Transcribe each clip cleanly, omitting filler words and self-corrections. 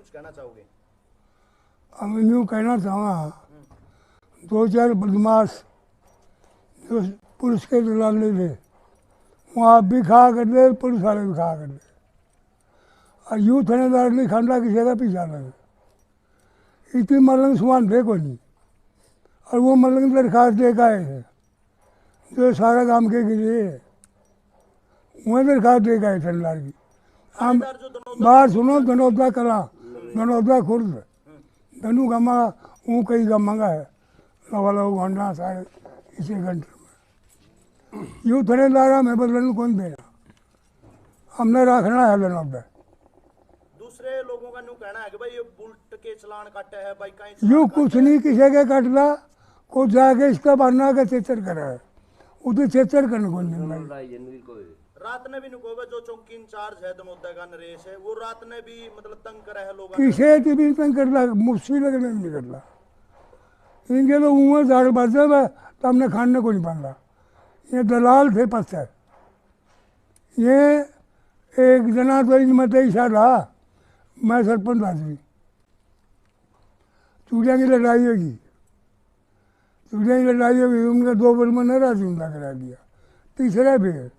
कुछ कहना चाहोगे? हम यूँ कहना चाहूँगा, 2-4 बदमाश जो पुलिस के दलाले थे वो आप भी खा कर दे, पुलिस वाले भी खा कर दे, और यूँ थानेदार नहीं खाना किसी का पीछा लगे। इतनी मलंग समान थे कोई नहीं, और वो मलंग दरखास्त दे के आए थे जो सारा काम के लिए वह दरखास्त दे के आए थानेदार की। हम बाहर सुनो, धनौदा कला, धनौदा खुर्द, धनु गमा वो कई गमांगा है लवा लव घंटा सारे इसी घंटे में। यूँ थानेदार हमें बदलने कौन देना, हमने रखना है धनौदा। दूसरे लोगों का न्यू कहना है कि भाई ये बुलेट के चलान काटे है, बाइक का यूँ कुछ नहीं किसी के कटला को जाके इसका बनना का चेचर करा है, उधर चेचर करने को नहीं। रात ने भी नुकोवे जो चौकी इंचार्ज है धनौदा का नरेश है, वो रात ने भी मतलब तंग करा है लोगों किसे की भी तंग करला, मुझसे लगने नहीं करला। इनके तो उम्र झाड़ बजे में तो हमने खाने को नहीं पाला। ये दलाल थे पत्थर, ये एक जना तो इनमें ऐसा रहा, मैं सरपंच आदमी, चूड़िया की लड़ाई होगी, चूड़िया की लड़ाई होगी, उनका 2 बल में नाराज उनका करा दिया। तीसरा फिर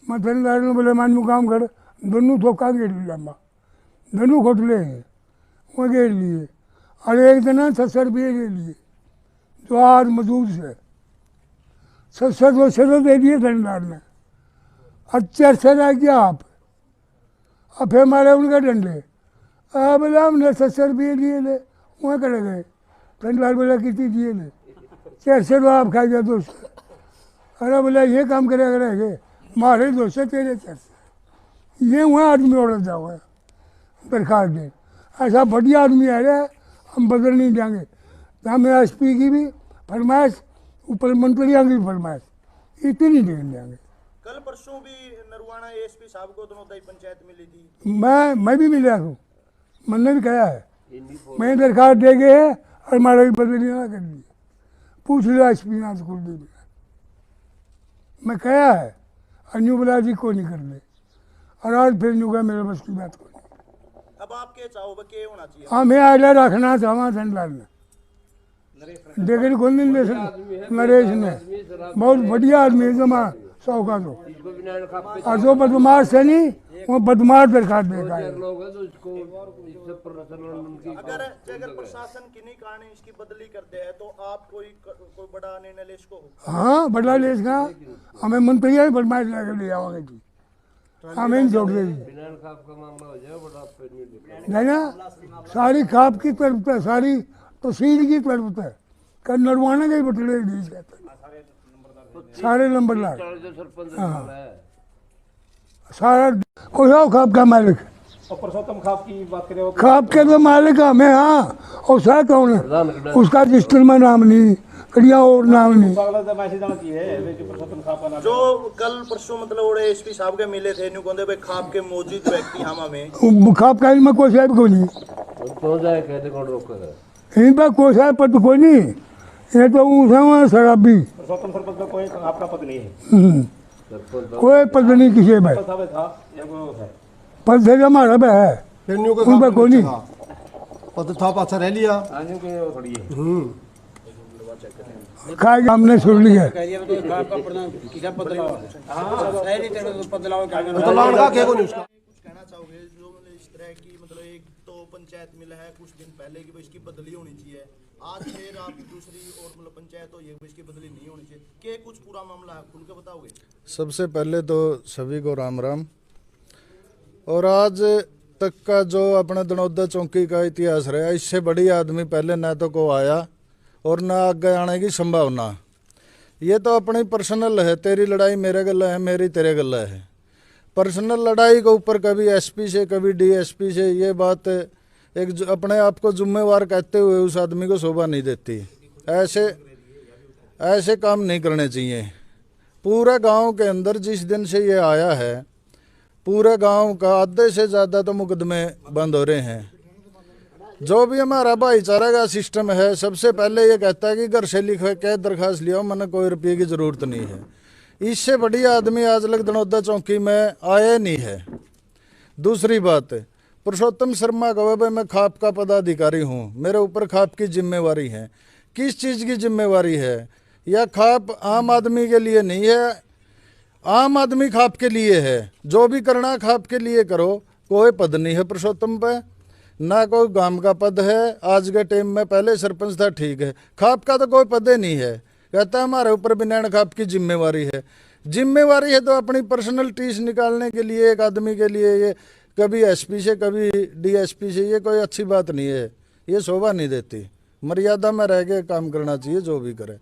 मैं थानेदार ने बोले मान काम कर, दोनों थोका गेट लिया, दोनों खोटले हैं वो गेट लिए, और एक जना 600 रुपये ले लिए जो आज मजदूर से 700 दे दिए थानेदार ने। अच्छा से रह गया आप, अब फिर मारे उनका डंडे, बोला हमने 700 रुपये दिए ले, वहाँ करे गए। थानेदार बोला कितनी दिए ले, 400 तो आप खा गया 200। अरे बोला ये काम करे करेंगे, मारे 200 तेरे 400, ये वहाँ आदमी औरत जाओ है दरखास्त दे, ऐसा बढ़िया आदमी आ रहा है, हम बदल नहीं देंगे। तो हमें SP की भी फरमाइश, ऊपर मंत्रियों की भी फरमाइश, इतनी नहीं देंगे। कल परसों भी नरवाना ASP साहब को धनौदा पंचायत मिली थी, मैं भी मिला हूँ, मैंने भी कहा है मैं दरखास्त दे गए हैं और हमारा भी बदली ना कर दी, पूछ लिया SP ना तो कुलदीप ने, मैं कहा है और न्यू बोला जी को नहीं कर ले, और आज फिर न्यू का मेरे बस की बात को नहीं। अब आप क्या चाहोगे, क्या होना चाहिए? हमें आइला रखना चाहवा थानेदार ने, देखने को नहीं दे नरेश ने, बहुत बढ़िया आदमी है जमा 100 का तो, और जो बदमाश है नहीं वो बदमाश दरखास्त देगा। अगर प्रशासन किन्हीं कारण इसकी बदली करते हैं तो आप कोई बड़ा निर्णय ले इसको? हाँ बड़ा ले इसका, हमें मंत्री फरमाइश लेकर ले आवांगे जी, हमें नहीं छोड़ देगी है ना। सारी खाप की तरफ है, सारी तहसील की तरफ है, कर नरवाना के बटले सारे नंबरदार, हाँ सारा कोई हो खाप का मालिक, परसोत्तम खाप की बात करें, खाप के तो मालिक हमें, हाँ और सा कौन है उसका रजिस्टर में नाम नहीं, कड़िया और नाम नहीं। जो कल परसों मतलब और ASP साहब के मिले थे न्यू कहते भाई खाप के मौजूद व्यक्ति हम हमें खाप का में कोई साहब को नहीं, तो जाए कहते कौन रोक इन पर कोई साहब पद कोई नहीं, ये तो ऊँचा शराबी, परसोत्तम सरपंच में कोई आपका पद नहीं है, कोई पद नहीं किसी में, पद से हमारा भी है उन पर कोई नहीं पद था, पाछा रह लिया खाएगा, हमने सुन लिया। कहना चाहोगे जो इस तरह की मतलब एक तो पंचायत मिला है कुछ दिन पहले कि इसकी बदली होनी चाहिए, आज फिर आप दूसरी और मतलब पंचायत हो ये इसकी बदली नहीं होनी चाहिए, क्या कुछ पूरा मामला है खुल के बताओगे? सबसे पहले तो सभी को राम राम। और आज तक का जो अपने धनौदा चौकी का इतिहास रहा, इससे बड़ी आदमी पहले न तो को आया और न आगे आने की संभावना। ये तो अपनी पर्सनल है, तेरी लड़ाई मेरे गला है, मेरी तेरे गला है। पर्सनल लड़ाई के ऊपर कभी SP से कभी DSP से ये बात एक अपने आप को जिम्मेवार कहते हुए उस आदमी को शोभा नहीं देती। ऐसे काम नहीं करने चाहिए। पूरे गांव के अंदर जिस दिन से ये आया है, पूरे गांव का आधे से ज़्यादा तो मुकदमे बंद हो रहे हैं। जो भी हमारा भाईचारा का सिस्टम है, सबसे पहले ये कहता है कि घर से लिख के दरखास्त लिया, मैंने कोई रुपये की ज़रूरत नहीं है। इससे बड़ी आदमी आज लग धनौदा चौकी में आया नहीं है। दूसरी बात, पुरुषोत्तम शर्मा कहो भाई मैं खाप का पदाधिकारी हूँ, मेरे ऊपर खाप की जिम्मेवारी है। किस चीज़ की जिम्मेवारी है? यह खाप आम आदमी के लिए नहीं है, आम आदमी खाप के लिए है। जो भी करना खाप के लिए करो। कोई पद नहीं है पुरुषोत्तम पे, ना कोई गांव का पद है। आज के टाइम में पहले सरपंच था, ठीक है, खाप का तो कोई पद ही नहीं है। कहता है हमारे ऊपर बिना खाप की जिम्मेवारी है। जिम्मेवारी है तो अपनी पर्सनल टीस निकालने के लिए एक आदमी के लिए ये कभी एसपी से कभी डीएसपी से, ये कोई अच्छी बात नहीं है, ये शोभा नहीं देती। मर्यादा में रह के काम करना चाहिए जो भी करे।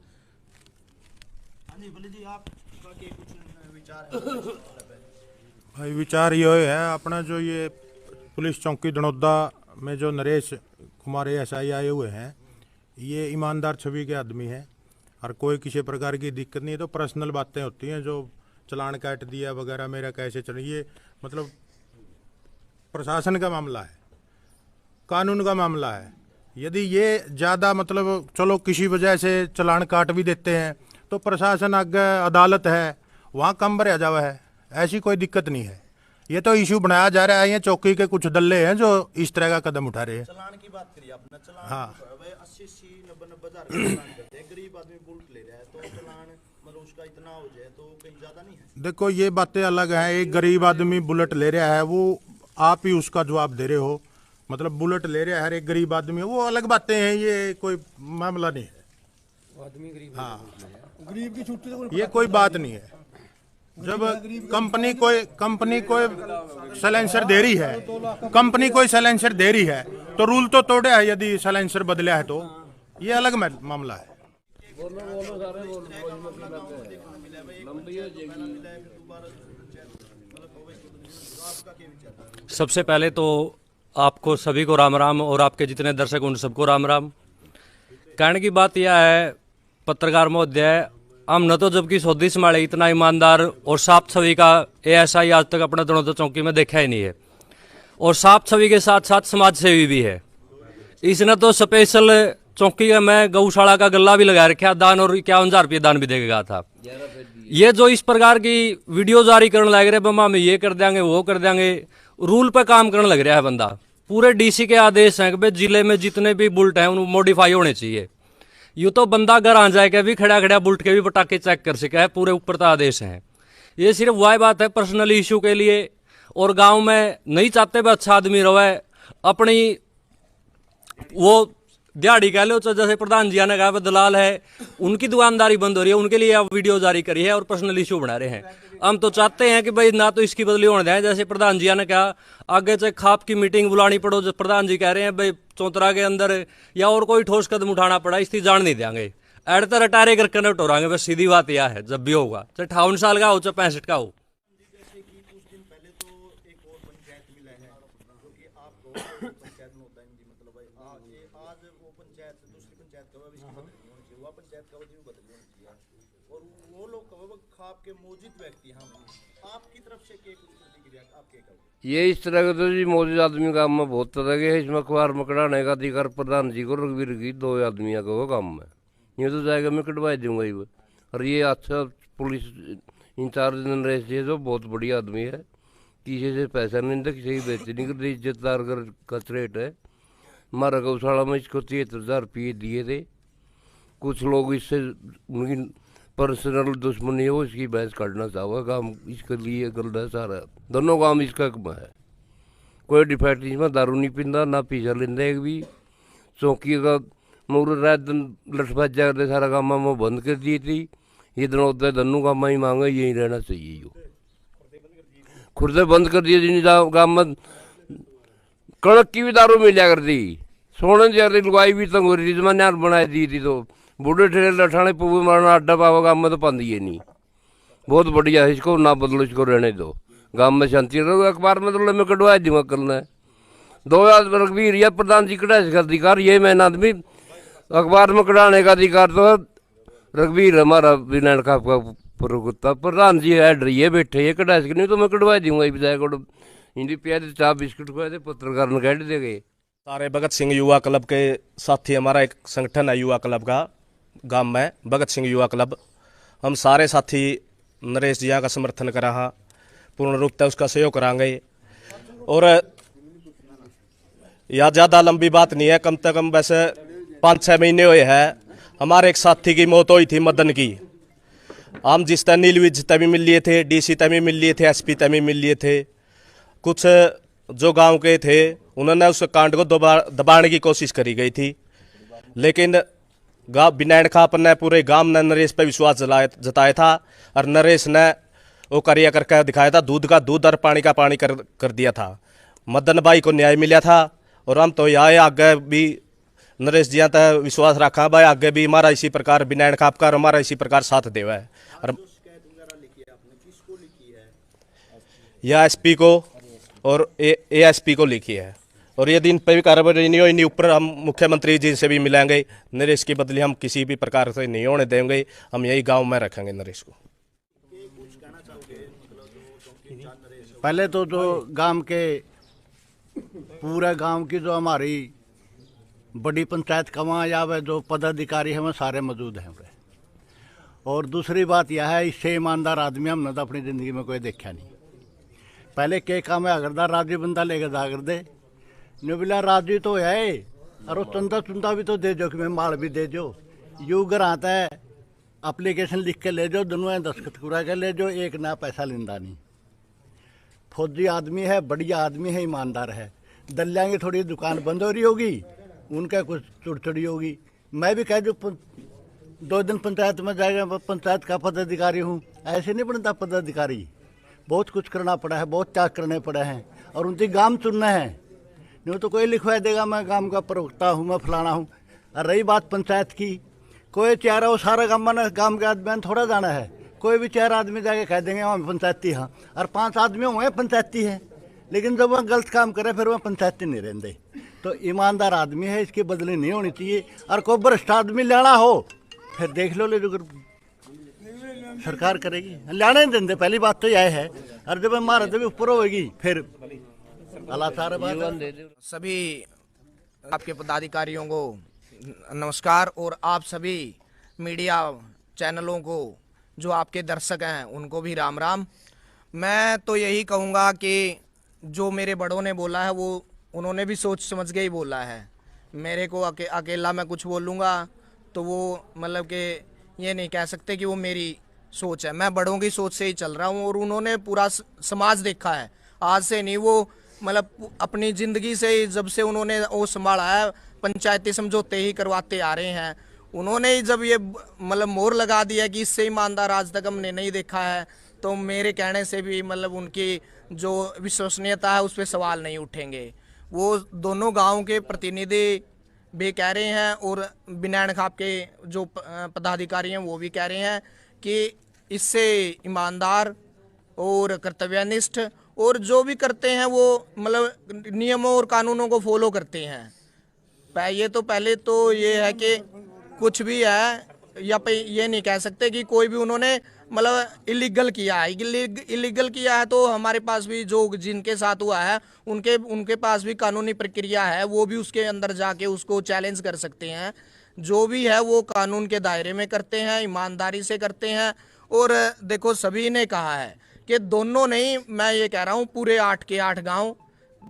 हाँ जी बोले जी, आपका के कुछ विचार है? भाई विचार ये है अपना, जो ये पुलिस चौकी दनौदा में जो नरेश कुमार एएसआई आए हुए हैं, ये ईमानदार छवि के आदमी हैं और कोई किसी प्रकार की दिक्कत नहीं है। तो पर्सनल बातें होती हैं, जो चलान काट दिया वगैरह मेरा कैसे चल, ये मतलब प्रशासन का मामला है, कानून का मामला है। यदि ये ज़्यादा मतलब चलो किसी वजह से चलान काट भी देते हैं तो प्रशासन आगे अदालत है, वहाँ कम भरा जावा है, ऐसी कोई दिक्कत नहीं है। ये तो इशू बनाया जा रहा है, ये चौकी के कुछ दल्ले हैं जो इस तरह का कदम उठा रहे हैं। चलान की बात करिए आपने, चलान हाँ। 80-90 हजार का चलान करते हैं, गरीब आदमी बुलेट ले रहा है तो चलान मतलब उसका इतना हो जाए तो कहीं ज्यादा नहीं है? देखो ये बातें अलग हैं। एक गरीब आदमी बुलेट ले रहा है, वो आप ही उसका जवाब दे रहे हो, मतलब बुलेट ले रहा है, हर एक गरीब आदमी, वो अलग बातें हैं, ये कोई मामला नहीं है। हाँ, गरीब की छुट्टी तो ये कोई बात नहीं है। जब कंपनी कोई साइलेंसर दे रही है, कंपनी कोई साइलेंसर दे रही है तो रूल तो तोड़े है, यदि साइलेंसर बदला है तो ये अलग मामला है। सबसे पहले तो आपको सभी को राम राम और आपके जितने दर्शक उन सबको राम राम। कहने की बात यह है पत्रकार महोदय, हम न तो जबकि सौदी समाले इतना ईमानदार और साफ छवि का एएसआई आज तक अपने दनौदा चौकी में देखा ही नहीं है, और साफ छवि के साथ साथ समाज सेवी भी है। इसने तो स्पेशल चौकी में गौशाला का गल्ला भी लगा रखा, दान और 51,000 रुपये दान भी देगा था। ये जो इस प्रकार की वीडियो जारी करने लग रहे, बमा में ये कर देंगे वो कर देंगे, रूल पे काम करने लग रहा है बंदा। पूरे डीसी के आदेश हैं कि भाई जिले में जितने भी बुलेट हैं उन मॉडिफाई होने चाहिए। यूँ तो बंदा घर आ जाएगा भी खड़ा खड़ा बुलेट के भी पटाखे चेक कर सके है, पूरे ऊपर तो आदेश हैं। ये सिर्फ वह बात है पर्सनल इशू के लिए, और गांव में नहीं चाहते भी अच्छा आदमी रहे अपनी, वो दिहाड़ी कह लो, तो जैसे प्रधान जी ने कहा दलाल है उनकी दुकानदारी बंद हो रही है, उनके लिए आप वीडियो जारी करी है और पर्सनल इशू बना रहे हैं। हम तो चाहते हैं कि भाई ना तो इसकी बदली होने दें, जैसे प्रधान जी ने कहा आगे से खाप की मीटिंग बुलानी पड़ो, जो प्रधान जी कह रहे हैं भाई चौतरा के अंदर या और कोई ठोस कदम उठाना पड़ा इसकी जान नहीं देंगे, एडतर रिटायरे करके न उठोरांगे। बस सीधी बात यह है, जब भी होगा चाहे 58 साल का हो चाहे 65 का हो। जैसे कि कुछ दिन पहले तो एक और पंचायत मिला है जो कि आपको पंचायत में होता है जी, मतलब भाई आज वो पंचायत दूसरी पंचायत का इसकी बदली नहीं होनी चाहिए, वह पंचायत का भी बदली होनी चाहिए, और वो लोग कहो खाप के मौजूद व्यक्ति हैं, आपकी तरफ से क्या कुछ प्रतिक्रिया आपके कहो? ये इस तरह का तो जी मौजूद आदमी काम में बहुत तरह के है। इसमें अखबार में कढ़ाने का अधिकार प्रधान जी को, रघुवीर की 2 आदमियों का वो काम में, ये तो जाएगा मैं कटवा दूंगा ही। और ये अच्छा पुलिस इंचार्ज नरेश जी जो बहुत बढ़िया आदमी है, किसी से पैसा नहीं देता, किसी की बेइज्जती नहीं करती, इज्जतदार का रेट है। हमारा गौशाला में इसको 73,000 रुपये दिए थे। कुछ लोग इससे उनकी पर्सनल दुश्मनी है, वो इसकी बहस काटना चाहोगा, काम इसके लिए गलत है सारा, दोनों काम इसका है। कोई डिफेक्ट इसमें दारू नहीं पींदा ना पीछा लेंदा एक भी। चौकी का मुहूर्त रात दिन लठबाज जाते सारा काम में बंद कर दी थी। ये दिन होता है दोनों काम ही मांगे, यही रहना चाहिए। यो खुर्दे बंद कर दिए जिन काम में कड़क की भी दारू मिला करती, सोने जाती लुगाई भी तंग हो रही थी, मैंने बनाई दी थी। तो बूढ़े ठेले लठाने पुवे मारना अड्डा पावा गाँव में तो पाती है नहीं। बहुत बढ़िया है, इसको ना बदलो, इसको रहने दो, गाँव में शांति रहो। अखबार में तो मैं कटवा दूंगा करना है। 2 रघुवीर या प्रधान जी कटा इसका अधिकार, ये मैंने आदमी अखबार में कटाने का अधिकार तो रघुवीर हमारा बिना खाप का कुत्ता, प्रधान जी है डरिए बैठे, ये कटा सके नहीं तो मैं कटवा दूंगा। विधायक को हिंदी प्याज चाह बिस्कुट खुआ थे, पत्रकार ने कह दे गए। सारे भगत सिंह युवा क्लब के साथी, हमारा एक संगठन है युवा क्लब का गांव में, भगत सिंह युवा क्लब। हम सारे साथी नरेश जी का समर्थन करा, पूर्ण रूप से उसका सहयोग करांगे। और यह ज़्यादा लंबी बात नहीं है, कम से कम वैसे 5-6 महीने हुए हैं। हमारे एक साथी की मौत हुई थी मदन की। हम जिस तरह नीलविज तभी मिल लिए थे, डीसी तभी मिल लिए थे, एसपी तभी मिल लिए थे। कुछ जो गांव के थे उन्होंने उस कांड को दबाने की कोशिश करी गई थी, लेकिन विनायक खाप ने पूरे गांव ने नरेश पर विश्वास जताया था और नरेश ने वो कार्य करके दिखाया था। दूध का दूध और पानी का पानी कर दिया था। मदन भाई को न्याय मिला था और हम तो यहाँ आगे भी नरेश जी तक विश्वास रखा भाई, आगे भी हमारा इसी प्रकार विनायक खाप का हमारा इसी प्रकार साथ देवा है। और यह एसपी को और एएसपी को लिखी है, और यदि इन पर भी कार्रवाई नहीं हो, इन ऊपर हम मुख्यमंत्री जी से भी मिलेंगे। नरेश की बदली हम किसी भी प्रकार से नहीं होने देंगे, हम यही गांव में रखेंगे नरेश को। पहले तो जो गांव के पूरे गांव की जो हमारी बड़ी पंचायत का वहाँ या वह जो पदाधिकारी हैं वो सारे मौजूद हैं। और दूसरी बात यह है, इससे ईमानदार आदमी हमने तो अपनी ज़िंदगी में कोई देखा नहीं। पहले के काम है अगरदार राजी बंदा लेकर जाकर दे बोला राजी तो है, और वो चंदा चुंदा भी तो दे जो कि मैं माल भी दे जो। यू घर आता है अप्लीकेशन लिख के ले जो, दोनों दस्तखत करा के ले जो, एक ना पैसा लेंदा नहीं। फौजी आदमी है, बढ़िया आदमी है, ईमानदार है। दल्ला की थोड़ी दुकान बंद हो रही होगी, उनका कुछ चुड़चुड़ी होगी। मैं भी कह जो 2 दिन पंचायत में जाएगा, पंचायत का पदाधिकारी हूँ, ऐसे नहीं बनता पदाधिकारी। बहुत कुछ करना पड़ा है, बहुत त्याग करने पड़े हैं, और उनकी गांव चुनना है। नहीं तो कोई लिखवा देगा मैं गांव का प्रवक्ता हूँ, मैं फलाना हूँ। और रही बात पंचायत की, कोई चेहरा वो सारा गांव में गांव के आदमी थोड़ा जाना है। कोई भी 4 आदमी जाके कह देंगे वहाँ पंचायती हाँ, और 5 आदमी हुए पंचायती है, लेकिन जब वह गलत काम करे फिर वह पंचायती नहीं रहते। तो ईमानदार आदमी है, इसकी बदली नहीं होनी चाहिए। और कोई भ्रष्ट आदमी लाना हो फिर देख लो, ले जो सरकार करेगी, लाने नहीं देंगे। पहली बात तो यह है, और जब हमारा जब ऊपर होगी फिर अल्लाह सारा बात। सभी आपके पदाधिकारियों को नमस्कार, और आप सभी मीडिया चैनलों को जो आपके दर्शक हैं उनको भी राम राम। मैं तो यही कहूँगा कि जो मेरे बड़ों ने बोला है वो उन्होंने भी सोच समझ के ही बोला है। मेरे को अकेला मैं कुछ बोलूँगा तो वो मतलब कि ये नहीं कह सकते कि वो मेरी सोच है। मैं बड़ों की सोच से ही चल रहा हूँ, और उन्होंने पूरा समाज देखा है। आज से नहीं, वो मतलब अपनी ज़िंदगी से ही जब से उन्होंने वो संभाला है, पंचायती समझौते ही करवाते आ रहे हैं। उन्होंने ही जब ये मतलब मोहर लगा दिया कि इससे ईमानदार आज तक हमने नहीं देखा है, तो मेरे कहने से भी मतलब उनकी जो विश्वसनीयता है उस पर सवाल नहीं उठेंगे। वो दोनों गांव के प्रतिनिधि भी कह रहे हैं, और विनायक खाप के जो पदाधिकारी हैं वो भी कह रहे हैं कि इससे ईमानदार और कर्तव्यनिष्ठ और जो भी करते हैं वो मतलब नियमों और कानूनों को फॉलो करते हैं। ये तो पहले तो ये है कि कुछ भी है, या पे ये नहीं कह सकते कि कोई भी उन्होंने मतलब इलीगल किया है। इलीगल किया है तो हमारे पास भी जो जिनके साथ हुआ है उनके पास भी कानूनी प्रक्रिया है, वो भी उसके अंदर जाके उसको चैलेंज कर सकते हैं। जो भी है वो कानून के दायरे में करते हैं, ईमानदारी से करते हैं। और देखो सभी ने कहा है कि दोनों नहीं, मैं ये कह रहा हूँ पूरे 8 के 8 गाँव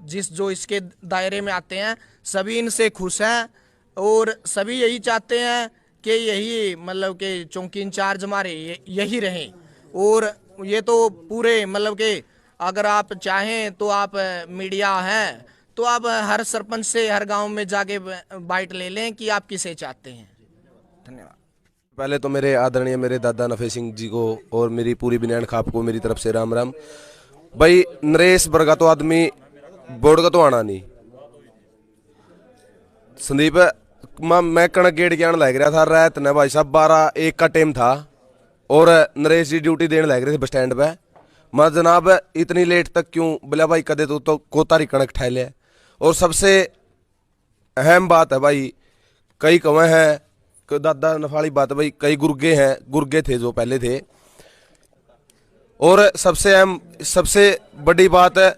जो इसके दायरे में आते हैं सभी इनसे खुश हैं, और सभी यही चाहते हैं कि यही मतलब कि चौकी इंचार्ज हमारे यही रहें। और ये तो पूरे मतलब कि अगर आप चाहें तो आप मीडिया हैं तो आप हर सरपंच से हर गांव में जाके बाइट ले लें कि आप किसे चाहते हैं। धन्यवाद। पहले तो मेरे आदरणीय मेरे दादा नफे सिंह जी को और मेरी पूरी विनायक खाप को मेरी तरफ से राम राम। भाई नरेश वर्गा तो आदमी बोर्ड का तो आना नहीं। संदीप मैं कणक गेट के आने लग रहा था, रात ने भाई साहब 12-1 का टाइम था, और नरेश जी ड्यूटी देने लग रहे थे बस स्टैंड पे। मैं जनाब इतनी लेट तक क्यों? बोला भाई कदे तो कोतारी कणक ठहर लिया। और सबसे अहम बात है भाई, कई कौए हैं दादा नफाली बात है भाई, कई गुर्गे थे जो पहले थे। और सबसे अहम सबसे बड़ी बात है,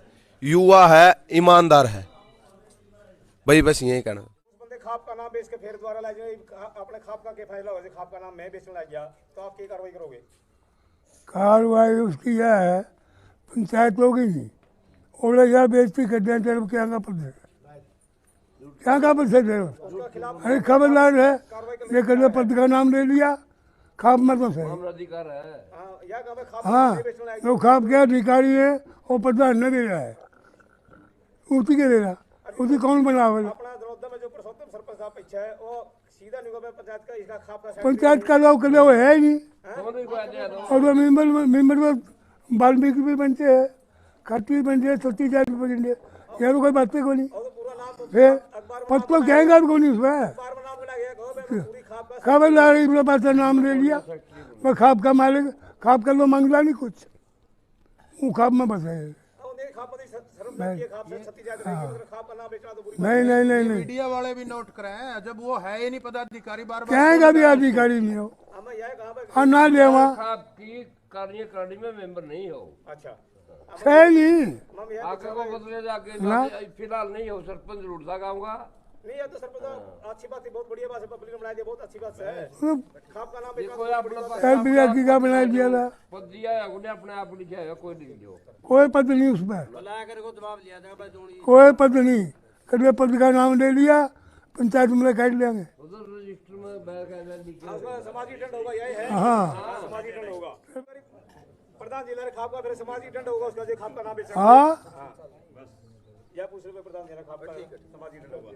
युवा है, ईमानदार है भाई, बस यही कहना। खाप का नाम बेच के फिर द्वारा ला जाए अपने खाप का क्या फायदा हो? खाप का नाम मैं बेचने लग गया तो आप क्या कार्रवाई करोगे? कार्रवाई उसकी यह है, पंचायत होगी और यह बेइज्जती कर दें तेरे क्या ना पड़ क्या कहाँ पर से दे अरे खबरदार है, ये कभी पद का नाम ले लिया, खाप मत तो सही। अधिकार है। यह गाँव में खाप हाँ, नहीं बेचने लायक। जो खाप के अधिकारी है वो प्रधान न दे रहा है, उसी के दे रहा, उसी कौन बनावे? अपना दरौदा में जो पुरुषोत्तम सरपंच साहब पीछे है वो सीधा निगम में पंचायत का इसका खाप का पंचायत का लोग कदे वो है ही नहीं, और वो मेंबर में वाल्मीकि भी बनते हैं, खट्टी भी बनते हैं, सत्ती जाति भी बनते हैं, यार कोई बातें को नहीं। फिर पद तो कहेंगे भी को नहीं उसमें, बार में नाम गिना गया गाँव में पूरी खाप का खबरदार इतना बात नाम ले लिया, मैं खाप का मालिक, खाप का लोग मांगता नहीं कुछ, वो खाप में बस है। उन्हें खाप में सर्वसम्मति के खाप से सत्ती जाति रहेगी, उधर खाप का नाम बेचना तो बुरी नहीं मीडिया वाले भी नोट कराएं, जब वो है ही नहीं पदाधिकारी, बार बार कहेंगे भी अधिकारी नहीं हो, हमें यह गाँव में और ना ले वहाँ खाप की कार्यकारिणी में मेंबर नहीं हो। अच्छा सही नहीं, आगे को बदले जाके फिलहाल नहीं हो, सरपंच रूट था गाँव का। नहीं है तो सरपंच अच्छी बात है, बहुत बढ़िया बात है, पब्लिक ने बनाई दी, बहुत अच्छी बात है। खाप का नाम बेचना कोई तो अपना कल भी की का बना दिया था, पद दिया है, उन्हें अपने आप लिखा है, कोई नहीं जो कोई पद नहीं उसमें, कोई पद नहीं, कभी पद का नाम ले लिया, पंचायत में काट लेंगे। उधर रजिस्टर में बैग समाजी दंड होगा, यही है। हाँ समाजी दंड होगा, प्रधान जिला ने खाप का फिर समाजी दंड होगा, उसका जो खाप का नाम बेचना। हाँ यह पूछ रहे प्रधान जिला खाप का समाजी दंड होगा।